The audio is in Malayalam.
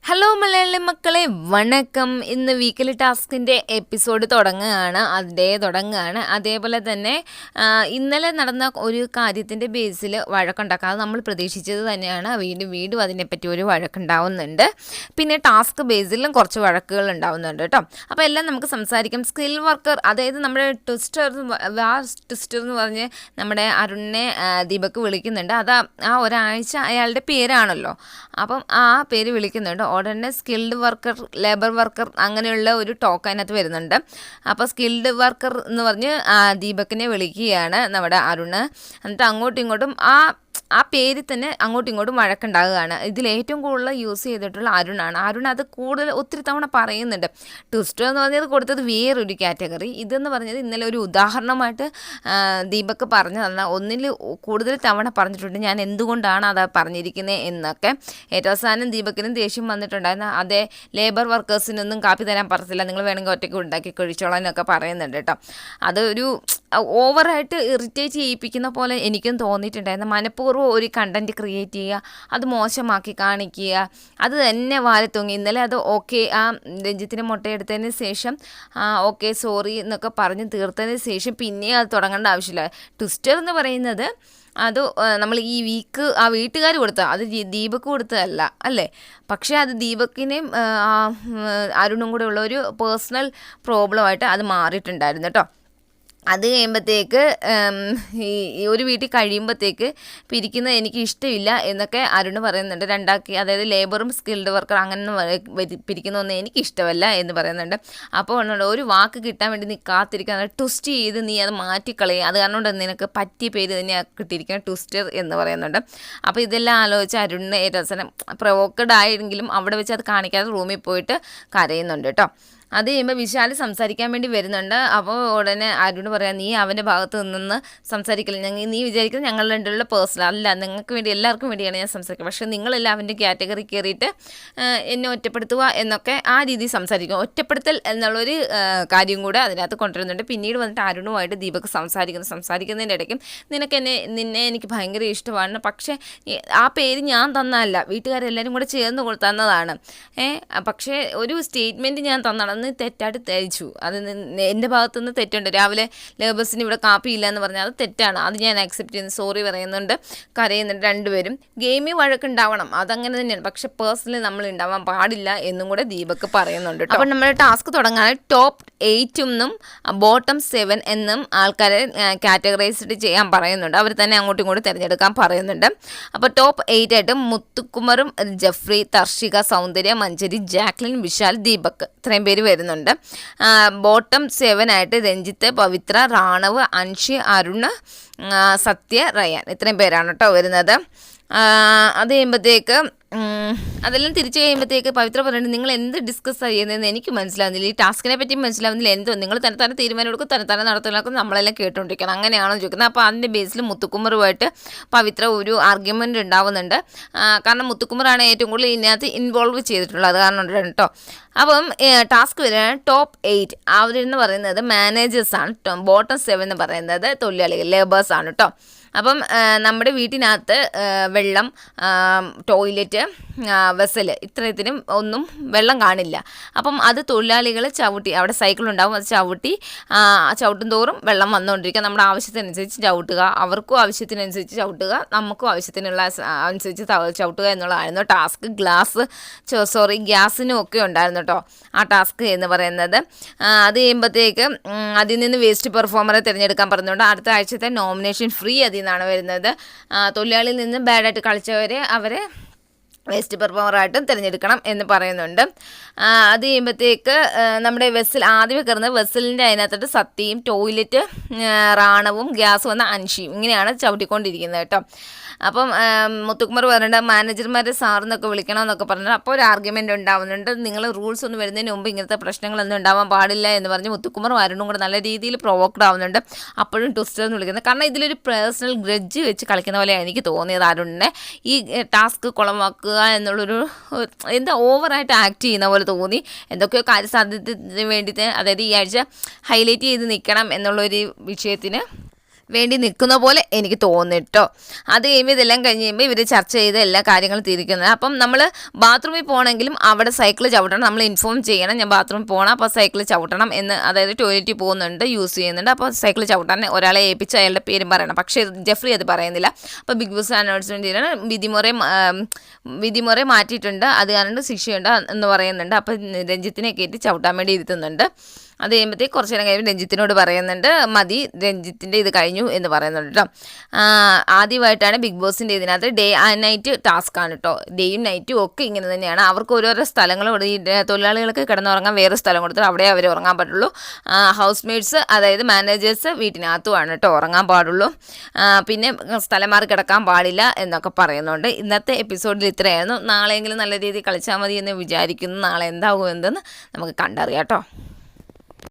ഹലോ മലയാളി മക്കളെ, വണക്കം. ഇന്ന് വീക്കിലി ടാസ്കിൻ്റെ എപ്പിസോഡ് തുടങ്ങുകയാണ്. അതേപോലെ തന്നെ ഇന്നലെ നടന്ന ഒരു കാര്യത്തിൻ്റെ ബേസിൽ വഴക്കുണ്ടാക്കാം. അത് നമ്മൾ പ്രതീക്ഷിച്ചത് തന്നെയാണ്. വീണ്ടും അതിനെപ്പറ്റി ഒരു വഴക്കുണ്ടാവുന്നുണ്ട്. പിന്നെ ടാസ്ക് ബേസിലും കുറച്ച് വഴക്കുകൾ ഉണ്ടാവുന്നുണ്ട് കേട്ടോ. അപ്പോൾ എല്ലാം നമുക്ക് സംസാരിക്കാം. സ്കിൽ വർക്കർ, അതായത് നമ്മുടെ ട്വിസ്റ്റർ എന്ന് പറഞ്ഞ് നമ്മുടെ അരുണിനെ ദീപക്ക് വിളിക്കുന്നുണ്ട്. അത് ആ ഒരാഴ്ച അയാളുടെ പേരാണല്ലോ. അപ്പം ആ പേര് വിളിക്കുന്നുണ്ട്. ഉടനെ സ്കിൽഡ് വർക്കർ, ലേബർ വർക്കർ അങ്ങനെയുള്ള ഒരു ടോക്ക് അതിനകത്ത് വരുന്നുണ്ട്. അപ്പോൾ സ്കിൽഡ് വർക്കർ എന്ന് പറഞ്ഞ് ദീപക്കിനെ വിളിക്കുകയാണ് നമ്മുടെ അരുണ്. എന്നിട്ട് അങ്ങോട്ടും ഇങ്ങോട്ടും ആ പേരിൽ തന്നെ അങ്ങോട്ടും ഇങ്ങോട്ടും വഴക്കുണ്ടാകുകയാണ്. ഇതിൽ ഏറ്റവും കൂടുതൽ യൂസ് ചെയ്തിട്ടുള്ള അരുൺ അത് കൂടുതൽ ഒത്തിരി തവണ പറയുന്നുണ്ട്. ട്വിസ്റ്റർ എന്ന് പറഞ്ഞത് കൊടുത്തത് വേറൊരു കാറ്റഗറി, ഇതെന്ന് പറഞ്ഞത് ഇന്നലെ ഒരു ഉദാഹരണമായിട്ട് ദീപക്ക് പറഞ്ഞു തന്ന ഒന്നിൽ കൂടുതൽ തവണ പറഞ്ഞിട്ടുണ്ട്. ഞാൻ എന്തുകൊണ്ടാണ് അത് പറഞ്ഞിരിക്കുന്നത് എന്നൊക്കെ. ഏറ്റവും അവസാനം ദീപക്കിനും ദേഷ്യം വന്നിട്ടുണ്ടായിരുന്നു. അതേ ലേബർ വർക്കേഴ്സിനൊന്നും കാപ്പി തരാൻ പറഞ്ഞില്ല, നിങ്ങൾ വേണമെങ്കിൽ ഒറ്റയ്ക്ക് ഉണ്ടാക്കി കഴിച്ചോളാം എന്നൊക്കെ പറയുന്നുണ്ട് കേട്ടോ. അതൊരു ഓവറായിട്ട് ഇറിറ്റേറ്റ് ചെയ്യിപ്പിക്കുന്ന പോലെ എനിക്കും തോന്നിയിട്ടുണ്ടായിരുന്നു. മനഃപൂർവ്വം ഒരു കണ്ടൻറ്റ് ക്രിയേറ്റ് ചെയ്യുക, അത് മോശമാക്കി കാണിക്കുക, അത് തന്നെ വാലത്തൂങ്ങി. ഇന്നലെ അത് ഓക്കെ, ആ രഞ്ജിത്തിന് മുട്ടയെടുത്തതിന് ശേഷം ഓക്കെ സോറി എന്നൊക്കെ പറഞ്ഞ് തീർത്തതിന് ശേഷം പിന്നെ അത് തുടങ്ങേണ്ട ആവശ്യമില്ല. ട്വിസ്റ്റർ എന്ന് പറയുന്നത് അത് നമ്മൾ ഈ വീക്ക് ആ വീട്ടുകാർ കൊടുത്ത, അത് ദീപക്ക് കൊടുത്തതല്ല അല്ലേ. പക്ഷേ അത് ദീപക്കിനെയും അരുണും കൂടെ ഉള്ള ഒരു പേഴ്സണൽ പ്രോബ്ലമായിട്ട് അത് മാറിയിട്ടുണ്ടായിരുന്നു കേട്ടോ. അത് കഴിയുമ്പോഴത്തേക്ക് ഈ ഒരു വീട്ടിൽ കഴിയുമ്പോഴത്തേക്ക് പിരിക്കുന്നത് എനിക്ക് ഇഷ്ടമില്ല എന്നൊക്കെ അരുണ് പറയുന്നുണ്ട്. രണ്ടാക്കി, അതായത് ലേബറും സ്കിൽഡ് വർക്കർ അങ്ങനെ പിരിക്കുന്നതൊന്നും എനിക്കിഷ്ടമല്ല എന്ന് പറയുന്നുണ്ട്. അപ്പോൾ ഒരു വാക്ക് കിട്ടാൻ വേണ്ടി നീ കാത്തിരിക്കുക, ട്വിസ്റ്റ് ചെയ്ത് നീ അത് മാറ്റിക്കളയും, അത് കാരണം കൊണ്ട് നിനക്ക് പറ്റിയ പേര് തന്നെയാണ് കിട്ടിയിരിക്കുന്നത്, ട്വിസ്റ്റർ എന്ന് പറയുന്നുണ്ട്. അപ്പോൾ ഇതെല്ലാം ആലോചിച്ച് അരുണിന് അവസാനം പ്രൊവോക്കഡ് ആയെങ്കിലും അവിടെ വെച്ച് അത് കാണിക്കാതെ റൂമിൽ പോയിട്ട് കരയുന്നുണ്ട് കേട്ടോ. അത് കഴിയുമ്പോൾ വിശാൽ സംസാരിക്കാൻ വേണ്ടി വരുന്നുണ്ട്. അപ്പോൾ ഉടനെ അരുണ് പറയാം, നീ അവൻ്റെ ഭാഗത്ത് നിന്ന് സംസാരിക്കില്ല, നീ വിചാരിക്കുന്നത് ഞങ്ങൾ രണ്ടുള്ള പേഴ്സണൽ അല്ല, നിങ്ങൾക്ക് വേണ്ടി എല്ലാവർക്കും വേണ്ടിയാണ് ഞാൻ സംസാരിക്കുക, പക്ഷേ നിങ്ങളെല്ലാം അവൻ്റെ കാറ്റഗറി കയറിയിട്ട് എന്നെ ഒറ്റപ്പെടുത്തുക എന്നൊക്കെ ആ രീതിയിൽ സംസാരിക്കും. ഒറ്റപ്പെടുത്തൽ എന്നുള്ളൊരു കാര്യം കൂടെ അതിനകത്ത് കൊണ്ടുവരുന്നുണ്ട്. പിന്നീട് വന്നിട്ട് അരുണുമായിട്ട് ദീപക് സംസാരിക്കുന്നതിൻ്റെ ഇടയ്ക്കും നിന്നെ എനിക്ക് ഭയങ്കര ഇഷ്ടമാണ്, പക്ഷേ ആ പേര് ഞാൻ തന്നതല്ല, വീട്ടുകാരെല്ലാവരും കൂടെ ചേർന്ന് തന്നതാണ്. പക്ഷേ ഒരു സ്റ്റേറ്റ്മെൻറ്റ് ഞാൻ തന്നതാണ്, അന്ന് തെറ്റായിട്ട് തയ്ച്ചു. അത് എൻ്റെ ഭാഗത്തുനിന്ന് തെറ്റുണ്ട്. രാവിലെ ലേബേഴ്സിന് ഇവിടെ കാപ്പിയില്ല എന്ന് പറഞ്ഞാൽ അത് തെറ്റാണ്, അത് ഞാൻ അക്സെപ്റ്റ് ചെയ്യുന്നു, സോറി പറയുന്നുണ്ട്, കരയുന്നുണ്ട്. രണ്ടുപേരും ഗെയിമിൽ വഴക്കുണ്ടാവണം, അതങ്ങനെ തന്നെയാണ്, പക്ഷെ പേഴ്സണലി നമ്മൾ ഉണ്ടാവാൻ പാടില്ല എന്നും കൂടെ ദീപക് പറയുന്നുണ്ട്. അപ്പോൾ നമ്മുടെ ടാസ്ക് തുടങ്ങാൻ ടോപ്പ് 8 എന്നും ബോട്ടം 7 എന്നും ആൾക്കാരെ കാറ്റഗറൈസ്ഡ് ചെയ്യാൻ പറയുന്നുണ്ട്. അവർ തന്നെ അങ്ങോട്ടും ഇങ്ങോട്ടും തിരഞ്ഞെടുക്കാൻ പറയുന്നുണ്ട്. അപ്പോൾ ടോപ്പ് 8 ആയിട്ട് മുത്തുക്കുമറും ജെഫ്രി, തർഷിക, സൗന്ദര്യ, മഞ്ജരി, ജാക്ലിൻ, വിശാൽ, ദീപക്, ഇത്രയും പേര് വരുന്നുണ്ട്. ബോട്ടം 7 ആയിട്ട് രഞ്ജിത്ത്, പവിത്ര, റാണവ്, അൻഷി, അരുണ്, സത്യ, റയാൻ, ഇത്രയും പേരാണ് കേട്ടോ വരുന്നത്. അത് കഴിയുമ്പോഴത്തേക്ക് അതെല്ലാം തിരിച്ചു കഴിയുമ്പോഴത്തേക്ക് പവിത്ര പറയുന്നത്, നിങ്ങൾ എന്ത് ഡിസ്കസ് ചെയ്യുന്നതെന്ന് എനിക്ക് മനസ്സിലാവുന്നില്ല, ഈ ടാസ്കിനെ പറ്റി മനസ്സിലാവുന്നില്ല, എന്തോ നിങ്ങൾ തന്നെ തീരുമാനം എടുക്കും, തന്നെ നടത്തുന്നതൊക്കെ നമ്മളെല്ലാം കേട്ടുകൊണ്ടിരിക്കണം, അങ്ങനെയാണോ ചോദിക്കുന്നത്. അപ്പോൾ അതിൻ്റെ ബേസിൽ മുത്തുക്കുമറുമായിട്ട് പവിത്ര ഒരു ആർഗ്യുമെൻ്റ് ഉണ്ടാവുന്നുണ്ട്. കാരണം മുത്തുക്കുമറാണ് ഏറ്റവും കൂടുതൽ ഇതിനകത്ത് ഇൻവോൾവ് ചെയ്തിട്ടുള്ളത്, അത് കാരണം കേട്ടോ. അപ്പം ടാസ്ക് വരികയാണ് ടോപ്പ് 8. അവരെന്ന് പറയുന്നത് മാനേജേഴ്സാണ്. ബോട്ടം 7 എന്ന് പറയുന്നത് തൊഴിലാളികൾ, ലേബേഴ്സാണ് കേട്ടോ. അപ്പം നമ്മുടെ വീട്ടിനകത്ത് വെള്ളം, ടോയ്ലറ്റ്, വെസൽ, ഇത്രയത്തിനും ഒന്നും വെള്ളം കാണില്ല. അപ്പം അത് തൊഴിലാളികൾ ചവിട്ടി, അവിടെ സൈക്കിളുണ്ടാവും, അത് ചവിട്ടും തോറും വെള്ളം വന്നുകൊണ്ടിരിക്കുക. നമ്മുടെ ആവശ്യത്തിനനുസരിച്ച് ചവിട്ടുക, അവർക്കും ആവശ്യത്തിനനുസരിച്ച് ചവിട്ടുക, നമുക്കും അനുസരിച്ച് ചവിട്ടുക എന്നുള്ളതായിരുന്നു ടാസ്ക്. ഗ്യാസിനും ഒക്കെ ഉണ്ടായിരുന്നു കേട്ടോ ആ ടാസ്ക് എന്ന് പറയുന്നത്. അത് കഴിയുമ്പോഴത്തേക്ക് അതിൽ നിന്ന് വേസ്റ്റ് പെർഫോമറെ തിരഞ്ഞെടുക്കാൻ പറഞ്ഞുകൊണ്ട് അടുത്ത ആഴ്ചത്തെ നോമിനേഷൻ ഫ്രീ അതിൽ നിന്നാണ് വരുന്നത്. തൊഴിലാളിയിൽ നിന്ന് ബാഡായിട്ട് കളിച്ചവരെ അവരെ വേസ്റ്റ് പെർഫോമറായിട്ടും തിരഞ്ഞെടുക്കണം എന്ന് പറയുന്നുണ്ട്. അത് കഴിയുമ്പോഴത്തേക്ക് നമ്മുടെ വെസൽ ആദ്യമേ കയറുന്നത് വെസലിൻ്റെ അതിനകത്തോട്ട് സത്യയും, ടോയ്ലറ്റ് റാണവും, ഗ്യാസ് വന്ന അൻഷിയും, ഇങ്ങനെയാണ് ചവിട്ടിക്കൊണ്ടിരിക്കുന്നത് കേട്ടോ. അപ്പം മുത്തുക്കുമർ പറഞ്ഞിട്ട് മാനേജർമാരെ സാറെന്നൊക്കെ വിളിക്കണമെന്നൊക്കെ പറഞ്ഞിട്ട് അപ്പോൾ ഒരു ആർഗ്യുമെൻ്റ് ഉണ്ടാവുന്നുണ്ട്. നിങ്ങൾ റൂൾസ് ഒന്നും വരുന്നതിന് മുമ്പ് ഇങ്ങനത്തെ പ്രശ്നങ്ങളൊന്നും ഉണ്ടാവാൻ പാടില്ല എന്ന് പറഞ്ഞ് മുത്തുക്കുമറും അരുണും കൂടെ നല്ല രീതിയിൽ പ്രൊവോക്ഡ് ആവുന്നുണ്ട്. അപ്പോഴും ട്വിസ്റ്റർ എന്ന് വിളിക്കുന്നത്, കാരണം ഇതിലൊരു പേഴ്സണൽ ഗ്രഡ്ജ് വെച്ച് കളിക്കുന്ന പോലെയാണ് എനിക്ക് തോന്നിയത് അരുണിനെ. ഈ ടാസ്ക് കുളമാക്കുക എന്നുള്ളൊരു എന്താ ഓവറായിട്ട് ആക്ട് ചെയ്യുന്ന പോലെ തോന്നി. എന്തൊക്കെയോ കാര്യസാധ്യത്തിന് വേണ്ടിയിട്ട്, അതായത് ഈ ആഴ്ച ഹൈലൈറ്റ് ചെയ്ത് നിൽക്കണം എന്നുള്ളൊരു വിഷയത്തിന് വേണ്ടി നിൽക്കുന്ന പോലെ എനിക്ക് തോന്നിട്ടോ. അത് കഴിയുമ്പോൾ ഇതെല്ലാം കഴിഞ്ഞ് കഴിയുമ്പോൾ ഇവർ ചർച്ച ചെയ്ത് എല്ലാ കാര്യങ്ങളും തിരിക്കുന്നത്. അപ്പം നമ്മൾ ബാത്റൂമിൽ പോകണമെങ്കിലും അവിടെ സൈക്കിൾ ചവിട്ടണം, നമ്മൾ ഇൻഫോം ചെയ്യണം ഞാൻ ബാത്റൂമിൽ പോകണം, അപ്പോൾ സൈക്കിൾ ചവിട്ടണം എന്ന്. അതായത് ടോയ്ലറ്റിൽ പോകുന്നുണ്ട്, യൂസ് ചെയ്യുന്നുണ്ട്, അപ്പോൾ സൈക്കിൾ ചവിട്ടാൻ ഒരാളെ ഏൽപ്പിച്ച് അയാളുടെ പേരും പറയണം. പക്ഷേ ജെഫ്രി അത് പറയുന്നില്ല. അപ്പോൾ ബിഗ് ബോസ് അനൗൺസ്മെൻറ്റ് ചെയ്യണം, വിധിമുറ മാറ്റിയിട്ടുണ്ട്, അത് കാരണം ശിക്ഷയുണ്ട് എന്ന് പറയുന്നുണ്ട്. അപ്പോൾ രഞ്ജിത്തിനെ കയറ്റി ചവിട്ടാൻ വേണ്ടി ഇരുത്തുന്നുണ്ട്. അത് കഴിയുമ്പോഴത്തേക്ക് കുറച്ച് നേരം കഴിയുമ്പോൾ രഞ്ജിത്തിനോട് പറയുന്നുണ്ട് മതി, രഞ്ജിത്തിൻ്റെ ഇത് കഴിഞ്ഞു എന്ന് പറയുന്നുണ്ട് കേട്ടോ. ആദ്യമായിട്ടാണ് ബിഗ് ബോസിൻ്റെ ഇതിനകത്ത് ഡേ ആൻഡ് നൈറ്റ് ടാസ്ക് ആണ് കേട്ടോ. ഡേയും നൈറ്റും ഒക്കെ ഇങ്ങനെ തന്നെയാണ്. അവർക്ക് ഓരോരോ സ്ഥലങ്ങളും ഈ തൊഴിലാളികൾക്ക് കിടന്നുറങ്ങാൻ വേറെ സ്ഥലം കൊടുത്തിട്ട് അവിടെ അവർ ഉറങ്ങാൻ പറ്റുള്ളൂ. ഹൗസ് മേറ്റ്സ് അതായത് മാനേജേഴ്സ് വീട്ടിനകത്തുമാണ് കേട്ടോ ഉറങ്ങാൻ പാടുള്ളൂ. പിന്നെ സ്ഥലം മാറി കിടക്കാൻ പാടില്ല എന്നൊക്കെ പറയുന്നുണ്ട്. ഇന്നത്തെ എപ്പിസോഡിൽ ഇത്രയായിരുന്നു. നാളെയെങ്കിലും നല്ല രീതിയിൽ കളിച്ചാൽ മതി എന്ന് വിചാരിക്കുന്നു. നാളെ എന്താകും എന്തെന്ന് നമുക്ക് കണ്ടറിയാം കേട്ടോ.